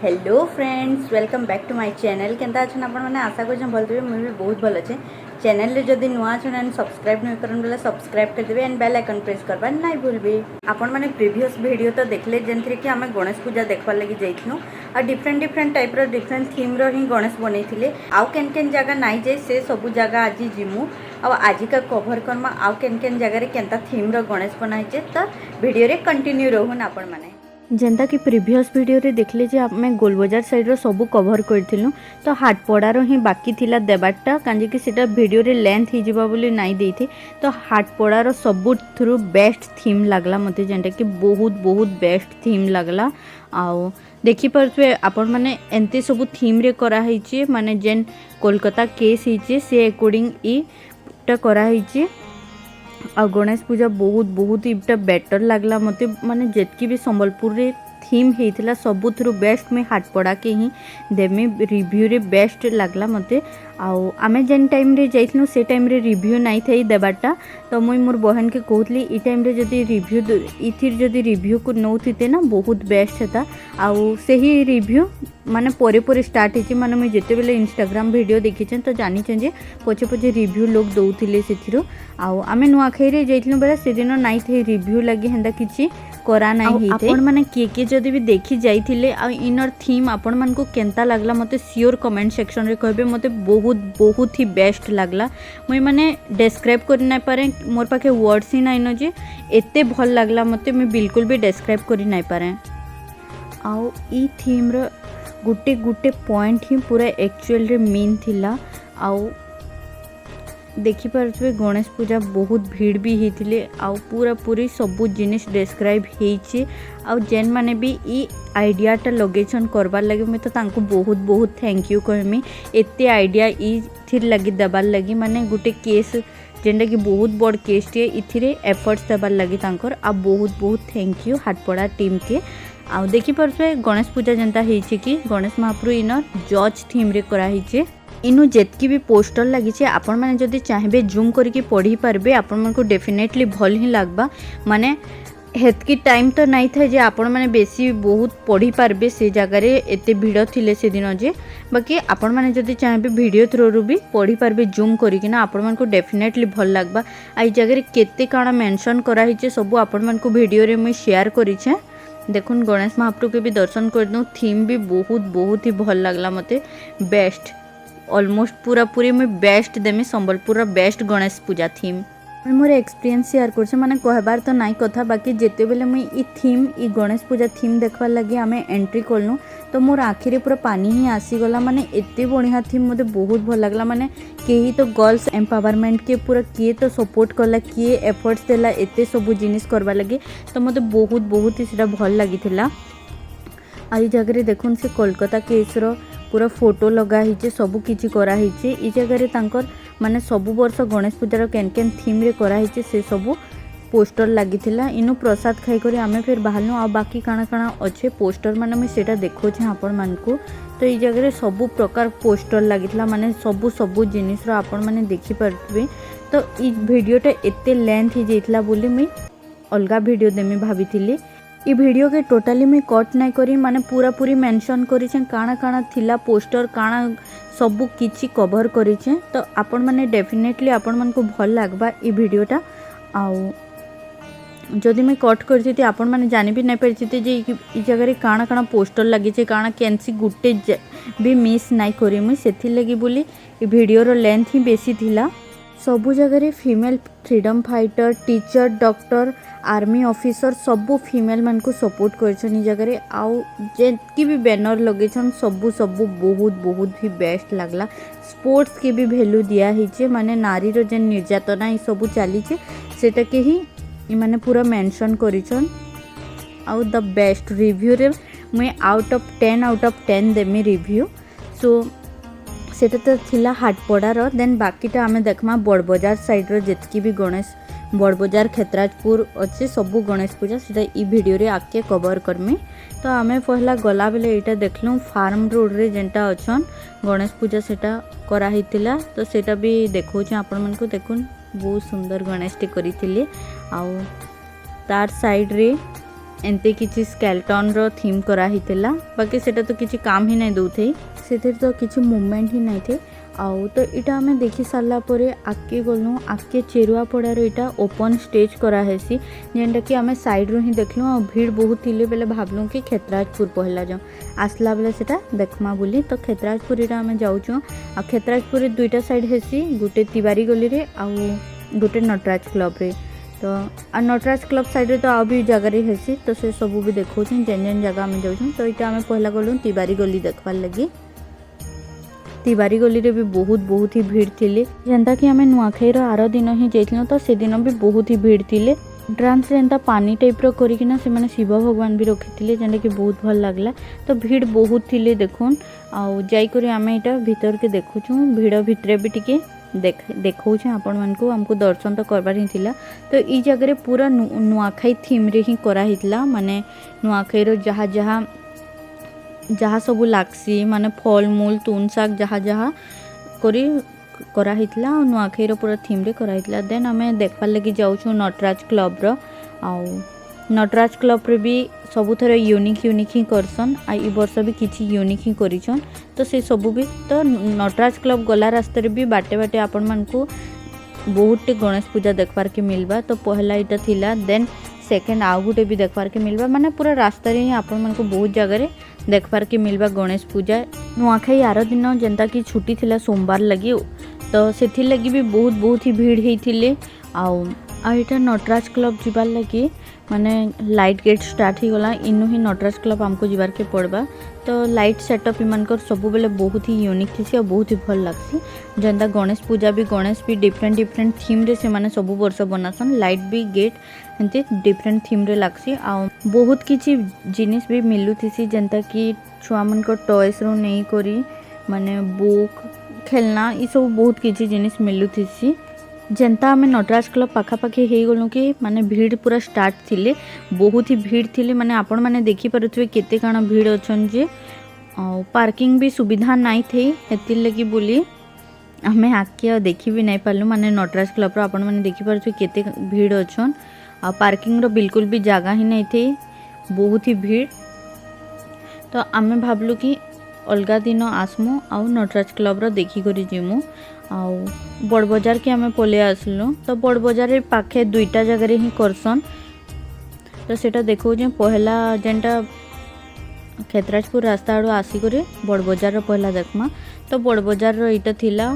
Hello friends, welcome back to my channel. केंता अच्छा आपण मैंने आशा कर भल थे। मुझे भी बहुत भल अच्छे। चैनल रे जदि नुआ छन एंड सब्सक्राइब नहीं करन बोले सब्सक्राइब कर देबे एंड बेल आइकन प्रेस करबा नहीं भूलबे। आपण माने प्रीवियस वीडियो तो देखले जेंथरे कि हमें गणेश पूजा देखबार लगी जाइथनु आ डिफरेंट टाइप रो डिफरेंट थीम रो ही गणेश बनैथिले। आउ केन जगह नहीं जाए से सब जगह आज जिमु आ आज का कवर करमा आउ केन जगह रे केनता थीम रो गणेश बनाइचे तो वीडियो रे कंटिन्यू रहून आपण माने। जेनता कि प्रीवियस वीडियो रे देखले जे आमे गोलबजार साइड रो सब कवर करथिलु तो हाटपड़ार ही बाकी थिला देबाटा कांजे कि सेटा वीडियो रे लेंथ ही जिबा बोली नाही देइथे। तो हाटपड़ार सब थ्रू बेस्ट थीम लागला मते जेनता कि बहुत बेस्ट थीम लागला। आउ देखि परथवे आपण माने एंते सब थीम रे करा हिचे माने जेन कोलकाता केस हिचे से अकॉर्डिंग ई टा करा हिचे। आ गणेश पूजा बहुत इटा बेटर लागला मते माने जेतकी भी संबलपुर रे थीम हेतिला सबु थ्रू बेस्ट में हाटपड़ा के ही देमी रिव्यू रे बेस्ट लागला मते। आउ आमे जेन टाइम रे जाइथनु से टाइम रे रिव्यू नाही थई देबाटा तो मुई मोर बहन के कहतली ई टाइम रे जदी रिव्यू इथिर जदी रिव्यू को नौथिते ना बहुत बेस्ट हेता। आउ सही रिव्यू माने परे स्टार्ट हेची माने मुई जेते बेले इंस्टाग्राम वीडियो देखिछन तो जानि छन जे पछे रिव्यू लोग दउथिले सेथिरो। आउ आमे नुआखाई रे जाइथनु बेला से दिन नाइ थे रिव्यू लगी हेंदा किछि करा नाही हेते। आपण माने के जदी भी देखि जाइथिले आ इनर थीम आपण मान को केनता लागला मते श्योर कमेंट सेक्शन रे कहबे। मते बहुत ही बेस्ट लागला। मुई माने डिस्क्राइब कर ना पारे, मोर पाखे वर्ड्स ही नाइ न जे एते भल लागला मते मैं बिल्कुल भी डिस्क्राइब कर नाइ पारे। आउ ई थीम रो गुटे पॉइंट ही पूरा एक्चुअल रे मीन थिला। आउ देखि पारथुवे गणेश पूजा बहुत भीड़ भी हेतिले आउ पूरी सबु जिनिस डिस्क्राइब हेइचे। आउ जेन माने भी ई आइडियाटा लगेछन करबार लगे मैं तो तांको बहुत थैंक यू कहमी। एते आइडिया ई थिर लगी देबार लगी माने गुटे केस जेंडा कि बहुत बड़ केस टे इथिरे एफर्ट्स देबार लगी तांकर आ बहुत थैंक यू हाटपड़ा टीम के। आउ देखि पारथुवे गणेश पूजा जेंता हेइचे कि गणेश महाप्रभु इनर जज थीम रे करा हेइचे। इनु जेतकी भी पोस्टर लगी आपण मैंने जदि चाहे जूम करके पढ़ी पारबे आपण मन को डेफिनेटली भल ही लागबा। माने हेतकी टाइम तो नहीं था जे आपण मैंने बेसी बहुत पढ़ी पारबे से जगह रे एते भीड़ थिले से दिन जे बाकी आपण मैंने जदि चाहे वीडियो थ्रू रू भी पढ़ी पारबे जूम करके ना आपण मन को डेफिनेटली भल लागबा। आई जगह रे केते काଣା मेंशन करा हिचे सब आपण मन को वीडियो रे मुई शेयर करिछे। देखुन गणेश महाप्रभु के भी दर्शन कर दू। थीम भी बहुत ही भल लागला मते बेस्ट ऑलमोस्ट पूरी मुझे बेस्ट देमी संबलपुर बेस्ट गणेश पूजा थीम मोर एक्सपीरियंस शेयर कर माने कहबार तो नाई कथा बाकी जेते बेले मुई ई थीम ई गणेश पूजा थीम देखबार लगी आमे एंट्री करलु तो मोर आखिरे पूरा पानी ही आसीगला। माने एते बढ़िया थीम मते बहुत भल लागला। माने केही तो गर्ल्स एम्पावरमेंट के पूरा किए तो सपोर्ट करला किए एफर्ट्स देला एते सब जिनिस करबा लगे तो मते बहुत ही सेटा भल लागिथिला। आई जगह देखुन से कोलकाता केसर पूरा फोटो लगा हिचे सबु किछि करा हिचे। ई जगह रे तांकर माने सबु वर्ष गणेश पूजार केन थीम रे करा हिचे से सबु पोस्टर लागिथिला। इनु प्रसाद खाई करी आमे फिर बाहरनु आ बाकी काଣା अच्छे पोस्टर माने मैं सेटा देखो छे आपण मान को। तो ई जगह रे सबु प्रकार पोस्टर लागिथिला माने सबु जिनिस रो आपण माने देखि परथबे। तो ई वीडियोटा एते लेंथ ही जेतला बोली मैं अलगा वीडियो देमी भाबिथिली। ई वीडियो के टोटाली मैं कट नहीं करी माने पूरी मेंशन करी छे काଣା थिला पोस्टर काଣା सबु किछि कवर करी छे। तो आपण माने डेफिनेटली आपण मन को भल लागबा ई वीडियोटा। आउ जदि मैं कट करछि ते आपण माने जानि भी नहीं परिचिते जे ई जगह रे काଣା पोस्टर लगी छे काଣା केनसी गुटे भी मिस नहीं करी मुई सेथि लगी बोली ई वीडियो रो लेंथ ही बेसी थिला। सबु जगह रे female freedom fighter teacher doctor army officer सबु फीमेल मन को सपोर्ट करछन जगह रे। आउ जेतकी भी बैनर लगेछन सबु बहुत भी बेस्ट लागला। स्पोर्ट्स के भी वैल्यू दिया हिचे माने नारी रो जेन निर्यातना ई सबु चली छे सेटा के ही ई माने पूरा मेंशन करिछन। आउ द बेस्ट रिव्यू रे मैं आउट ऑफ 10 देमी रिव्यू। सो सेटा तो थिला हाटपड़ार। देन बाकीटा आमे देखमा बड़बजार साइड रो जेतकी भी गणेश बड़बजार क्षेत्राजपुर अच्छे सबू गणेश पूजा सीधा ई वीडियो रे आके कवर करमी। तो आमे पहला गला बेले एटा देखलु फार्म रोड रे जेंटा अछन गणेश पूजा सेटा करा हितिला तो सेटा भी देखौ छ आपण मन को। देखुन बहुत सुंदर गणेश टे करिथिले। आउ तार साइड रे एंते किसी स्केलेटन रो थीम करा हितेला बाकी सेटा तो किसी काम ही नहीं दउथे सेतिर तो किसी मूवमेंट ही नहीं थे आउ तो इटा आमे देखि सारला परे आके गलु आके चेरुआ पड़ार इटा ओपन स्टेज करा हेसी जेनटा कि आमे साइड रो ही देखलु आ भीड़ बहुत थिले बेले भाबलु कि खेतराजपुर पहला जाऊ आसला बेले सेटा देखमा बोली तो खेतराजपुर इटा आमे जाउछु आ खेतराजपुर दुईटा साइड हेसी गुटे तिवारी गली रे आ गुटे नटराज क्लब रे तो आ नटराज क्लब साइड रे तो आ भी जगह रे हेसी तो से सब भी देखौ जेन जेन जगह आमे जाउछु तो इटा आमे पहला गलु तिवारी गली देखबार लगी तिवारी गली रे भी बहुत ही भीड़ थिले जेंता कि आमे नुआखाई रो आरो दिन ही जाइथिलो तो से दिन भी बहुत ही भीड़ थिले एंट्रांस रे एंता पानी टाइप रो करिकिना से माने शिव भगवान भी रखिथिले जेंटा कि बहुत भल लागला तो भीड़ बहुत थिले देखुन आ जाई करी आमे इटा भीतर के देखुछु भीड़ भितरे भी टिके देखौ छ आपण मन को हमको दर्शन तो करबार ही थिला तो ई जगह रे पूरा नुआखाई थीम रे ही करा हितला माने नुआखाई रो जहाँ सब लागसी माने फल मूल तुन शाक जहाँ जहाँ करी करा हितला और नुआखाई रो पूरा थीम रे करा हितला देन आमे देखबार लगी जाउछु नटराज क्लब रो आ नटराज क्लब रे भी सबुथर यूनिक ही करसन आ ई वर्ष भी किछि यूनिक ही करिछन तो से सब भी तो नटराज क्लब गला रास्ते रे भी बाटे बाटे आपण मन को बहुत गणेश पूजा देखबार के मिलबा तो पहला इटा थिला देन सेकेंड आउ गुटे भी देखबार के मिलबा माने पूरा रास्ता रे ही आपण मन को बहुत जगह रे देखबार के मिलबा गणेश पूजा नुआखाई आरो दिन जेंता कि छुट्टी थिला सोमवार लगी तो सेथि लगी भी बहुत ही भीड़ ही थिले आ इटा नटराज क्लब जीवार लगी माने लाइट गेट स्टार्ट ही गला इनु ही नटराज क्लब हमको जीवार के पड़बा तो लाइट सेटअप इमानकर सब बेले बहुत ही यूनिक थी और बहुत ही भल लागसी जेंता गणेश पूजा भी गणेश भी डिफरेंट थीम रे से माने सब वर्ष बनासन लाइट भी गेट एंते डिफरेंट थीम रे लागसी आ बहुत किछि जिनिस भी मिलु थीसी जेंता कि छुआ मन को टॉयस रो नहीं करी माने बुक खेलना ई सब बहुत किछि जिनिस मिलु थीसी जेंता आमे नटराज क्लब पाखापाखि हो गलु कि माने भीड़ पूरा स्टार्ट थिले बहुत ही भीड़ थिले माने आपण माने देखि पारुथबे केते काना भीड़ अछन जे पार्किंग भी सुविधा नाइ थे एति लगी बोली आमे आके देखि भी नहीं पालु माने नटराज क्लब रो आपण माने देखि पारुथबे केते भीड़ अछन आ पार्किंग रो बिल्कुल भी जगह ही नहीं थे बहुत ही भीड़ तो आमे भाबलु कि अलगा दिन आसमु आ नटराज क्लब रो देखि करी जिमु आ बड़ बाजार के आमे पले आसलु तो बड़ बाजार पाखे दुईटा जगह ही करसन तो सेटा देखो जे पहला जेनटा खेतराजपुर रास्ता आड़ो आसी करे बड़ बाजार रो पहला देखमा तो बड़ बाजार रो इटा थिला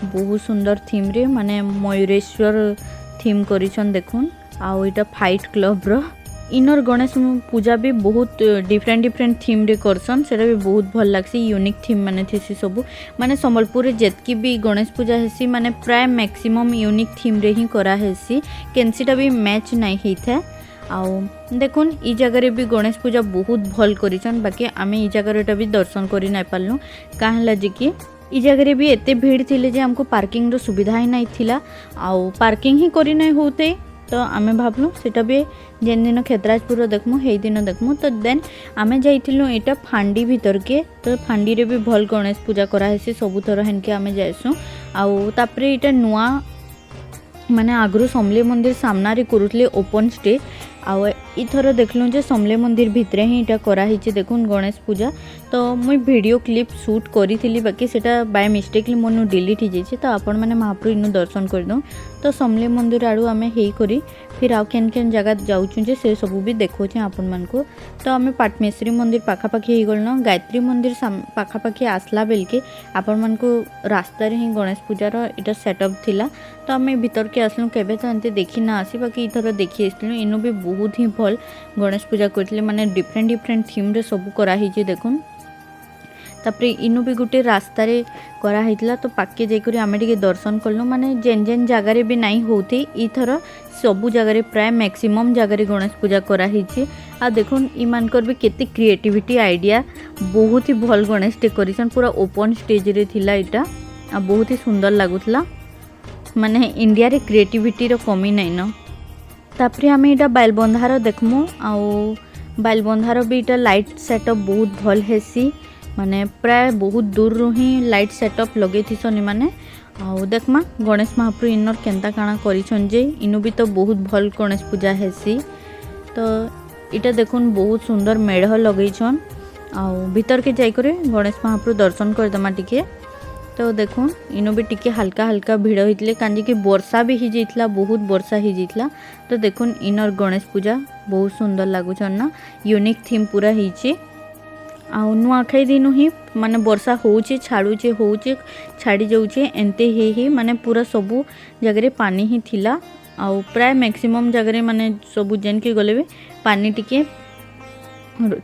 बहुत सुंदर थीम रे माने मयूरेश्वर थीम करिसन देखुन आ इटा फाइट क्लब रो इनर गणेश पूजा भी बहुत डिफरेंट थीम रे करसन सेटा भी बहुत भल लागसी यूनिक थीम माने थेसी सब माने संबलपुर रे जेतकी भी गणेश पूजा हेसी माने प्राय मैक्सिमम यूनिक थीम रे ही करा हेसी केनसीटा भी मैच नहीं हेई था आउ देखुन ई जगह रे भी गणेश पूजा बहुत भल करिसन बाकी आमे ई जगह रेटा भी दर्शन करि नै पालनु काहला जे कि ई जगह रे भी एते भीड़ थिले जे हमको पार्किंग रो सुविधा ही नहीं थिला आउ पार्किंग ही करि नै होते तो आमे भाबलु सेटा भी जेन दिन खेतराजपुर देखमु हेई दिन देखमु तो देन आमे जाइथिलु एटा फांडी भीतर के तो फांडी रे भी भल गणेश पूजा करा हेसी सबु थर हेन के आमे जाइसु आउ तापरे एटा नुआ माने आगरु समले मंदिर सामना रे करूथले ओपन स्टेज आउ इथर देखलु जे समले मंदिर भितरे ही इटा करा हिचे देखुन गणेश पूजा तो मुई वीडियो क्लिप शूट करी बाकी सेटा बाय मिस्टेकली मोनु डिलीट हो जाइए तो आपण मैंने महाप्रभु इनु दर्शन कर दो तो समले मंदिर आड़ू आमे हेई करी फिर आउ केन केन जगह जाऊँ जे से सब भी देखोचे आपण मन को तो आमे पाटमेश्वरी मंदिर पाखापाखि हो गल गायत्री मंदिर पाखापाखि आसला बेल के आपण मन को रास्ता रे ही गणेश पूजार इटा सेटअप थिला तो आमे भीतर के आसलु केबे तो एंते देखी ना आसी बाकी इथर देखी आसलु इनु भी बहुत ही भल गणेश पूजा करथिले माने डिफरेंट थीम रे सब करा हिजे देखुन तापरे इनु भी गोटे रास्ता रे करा हितला तो पाके जाइकरी आमे टिके दर्शन करलु माने जेन जेन जगह रे भी नहीं होते इथर सबु जगह रे प्राय मैक्सिमम जगह रे गणेश पूजा करा हिचे आ देखुन इमानकर भी केते क्रिएटिविटी आइडिया बहुत ही भल गणेश डेकोरेशन पूरा ओपन स्टेज रे थिला इटा आ बहुत ही सुंदर लागुतला माने इंडिया रे क्रिएटिविटी रो कमी नहीं न तापरे आमे इटा बालबंधार देखमु आ बालबंधार भी इटा लाइट सेटअप बहुत भल हेसी माने प्राय बहुत दूर रू ही लाइट सेटअप लगे थी माने आउ देखमा गणेश महाप्रभु इनर केंता काଣା करिछन जे इनु भी तो बहुत भल गणेश पूजा हेसी तो इटा देखुन बहुत सुंदर मेढ़ लगेछन आउ भीतर के जाकर गणेश महाप्रभु दर्शन करदमा टिके। तो देखुन इनो भी टिके हल्का हल्का भिड़ होते कहीं कि वर्षा भी हो जाता बहुत वर्षा हो जाता। तो देखुन इनर गणेश पूजा बहुत सुंदर लगुचन ना यूनिक थीम पूरा होइछे। आउ नुआखाई दिन ही माने वर्षा होचे छाड़ुचे होचे छाड़ी जाऊे एंते ही माने पूरा सबू जगह पानी ही थिला आउ प्राय मैक्सिमम जगह माने सबू जेन के गले भी पानी टिके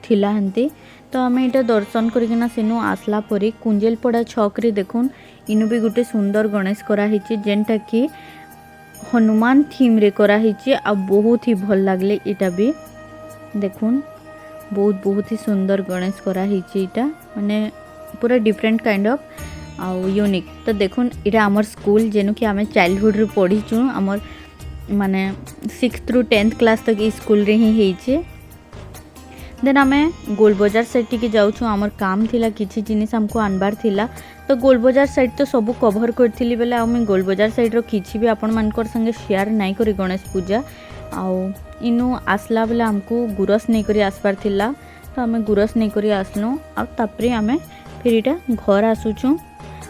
थिला हंती। तो आम यहाँ दर्शन करना सेनु आसला परी कुंजेलपड़ा छकरे देखुन इनु भी गोटे सुंदर गणेश कराही जेनटा कि हनुमान थीम रे कराही आ बहुत ही भल लगले। इटा भी देखुन बहुत ही सुंदर गणेश कराही इटा माने पूरा डिफरेंट काइंड ऑफ आउ यूनिक। तो देखुन इटा आमर स्कूल जेनु कि आम चाइल्डहुड रे पढ़ीचु आमर माने 6th ରୁ 10th क्लास तक ई स्कूल रे ही हेइचे। देन आम गोल बाजार साइड टी जाऊँ आमर काम थिला किछि जिनिस हमको आनबार थिला। तो गोल बाजार साइड तो सब कवर करथिली बेले आम गोल बाजार साइड रो किछि भी आपण मानकर संगे शेयर नाइ करी गणेश पूजा आउ इनु आसला बेले हमको गुरस नहीं करी आसबार थिला। तो आम गुरस नहीं करी आसलु आ तापरे आम फिर इटा घर आसुछु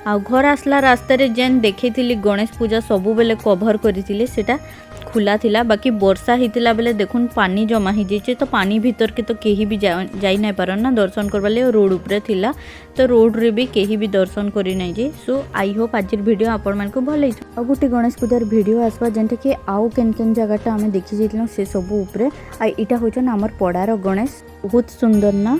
आ घर आसला रास्ता रे जेन देखी गणेश पूजा सबु बेले कवर करथिले सेटा खुला थिला बाकी वर्षा हितिला बेले देखुन पानी जमा ही जाइए। तो पानी भीतर के तो कहीं भी जाई नहीं पारन ना दर्शन करवा ले रोड उपरे थिला। तो रोड रे भी कहीं भी दर्शन करी नहीं जे। सो आई होप आज वीडियो आपण मान को भल लगे। आ गोटे गणेश पूजार वीडियो आसवा जेनटा कि आउ केन केन जगहटा आम देखी जाइलु से सब उपरे आ इटा होचन हमर पड़ार गणेश बहुत सुंदर ना